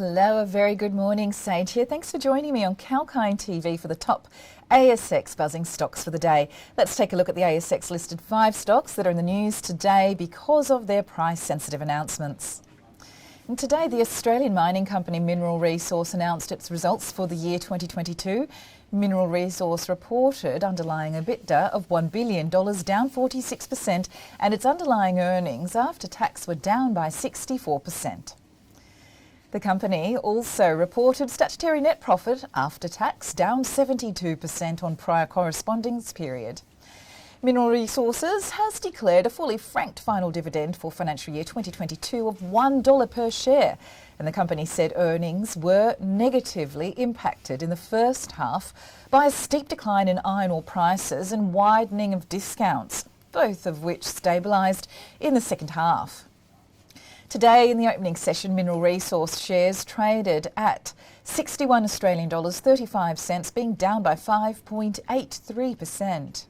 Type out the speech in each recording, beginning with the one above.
Hello, a very good morning, Sage here. Thanks for joining me on Kalkine TV for the top ASX buzzing stocks for the day. Let's take a look at the ASX listed 5 stocks that are in the news today because of their price-sensitive announcements. And today, the Australian mining company Mineral Resource announced its results for the year 2022. Mineral Resource reported underlying EBITDA of $1 billion, down 46%, and its underlying earnings after tax were down by 64%. The company also reported statutory net profit after tax down 72% on prior corresponding period. Mineral Resources has declared a fully franked final dividend for financial year 2022 of $1 per share, and the company said earnings were negatively impacted in the first half by a steep decline in iron ore prices and widening of discounts, both of which stabilised in the second half. Today, in the opening session, Mineral Resource shares traded at $61.35, being down by 5.83%.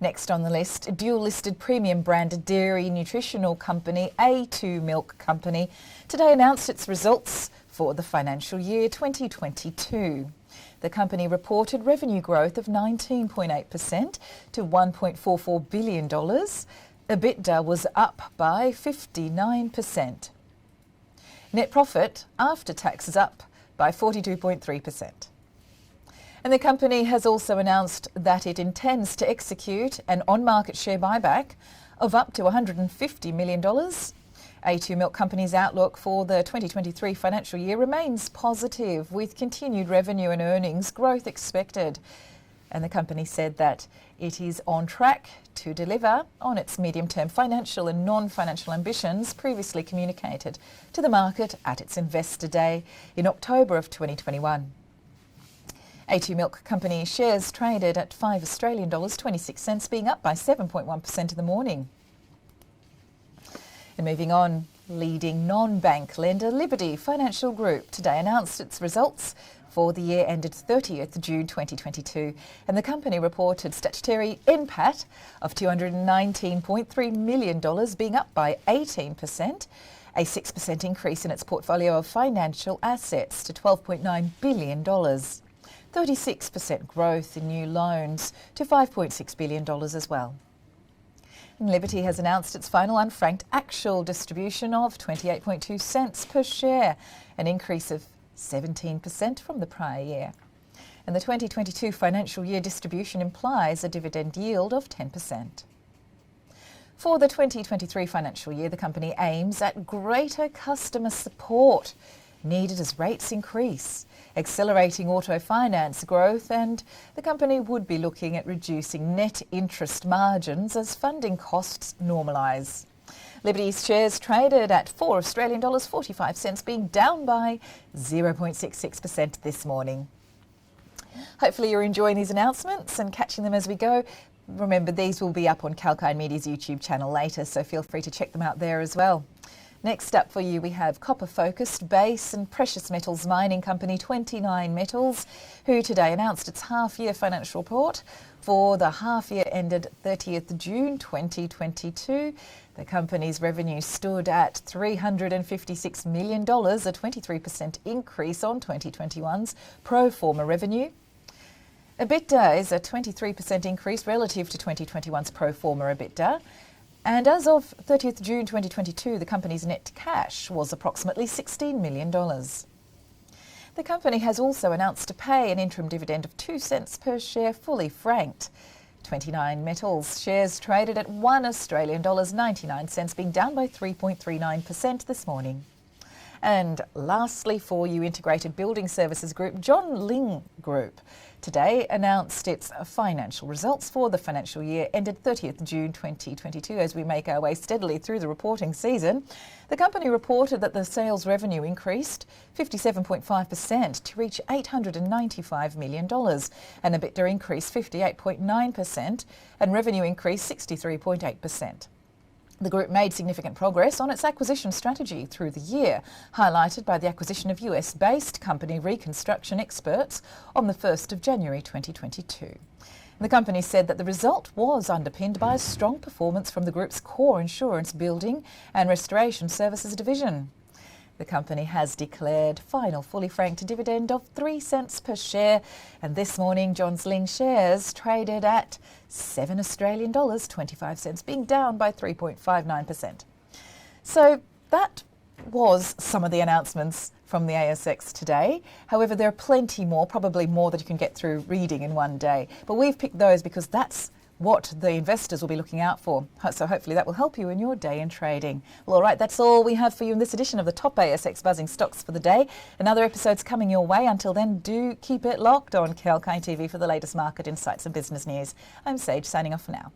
Next on the list, dual-listed premium branded dairy nutritional company A2 Milk Company today announced its results for the financial year 2022. The company reported revenue growth of 19.8% to $1.44 billion. EBITDA was up by 59%. Net profit after tax is up by 42.3%. And the company has also announced that it intends to execute an on-market share buyback of up to $150 million. A2 Milk Company's outlook for the 2023 financial year remains positive, with continued revenue and earnings growth expected. And the company said that it is on track to deliver on its medium-term financial and non-financial ambitions previously communicated to the market at its Investor Day in October of 2021. A2 Milk Company shares traded at $5.26, being up by 7.1% in the morning. And moving on, leading non-bank lender Liberty Financial Group today announced its results for the year ended 30th June 2022, and the company reported statutory NPAT of $219.3 million, being up by 18%, a 6% increase in its portfolio of financial assets to $12.9 billion, 36% growth in new loans to $5.6 billion as well. And Liberty has announced its final unfranked actual distribution of 28.2 cents per share, an increase of 17% from the prior year. And the 2022 financial year distribution implies a dividend yield of 10%. For the 2023 financial year, the company aims at greater customer support needed as rates increase, accelerating auto finance growth, and the company would be looking at reducing net interest margins as funding costs normalise. Liberty's shares traded at $4.45, being down by 0.66% this morning. Hopefully you're enjoying these announcements and catching them as we go. Remember, these will be up on Kalkine Media's YouTube channel later, so feel free to check them out there as well. Next up for you, we have copper-focused base and precious metals mining company 29Metals, who today announced its half-year financial report for the half-year ended 30th June 2022. The company's revenue stood at $356 million, a 23% increase on 2021's pro forma revenue. EBITDA is a 23% increase relative to 2021's pro forma EBITDA. And as of 30th June 2022, the company's net cash was approximately $16 million. The company has also announced to pay an interim dividend of 2 cents per share, fully franked. 29Metals shares traded at $1.99, being down by 3.39% this morning. And lastly, for you, integrated building services group Lyng Group today announced its financial results for the financial year ended 30th June 2022. As we make our way steadily through the reporting season, the company reported that the sales revenue increased 57.5% to reach $895 million, and EBITDA increased 58.9% and revenue increased 63.8%. The group made significant progress on its acquisition strategy through the year, highlighted by the acquisition of US-based company Reconstruction Experts on the 1st of January 2022. The company said that the result was underpinned by a strong performance from the group's core insurance, building and restoration services division. The company has declared final fully franked dividend of 3 cents per share, and this morning Johns Lyng shares traded at $7 Australian.25, being down by 3.59%. So that was some of the announcements from the ASX today. However, there are plenty more, probably more that you can get through reading in one day. But we've picked those because that's what the investors will be looking out for. So hopefully that will help you in your day in trading. Well, all right, that's all we have for you in this edition of the Top ASX Buzzing Stocks for the day. Another episode's coming your way. Until then, do keep it locked on Kalkine TV for the latest market insights and business news. I'm Sage, signing off for now.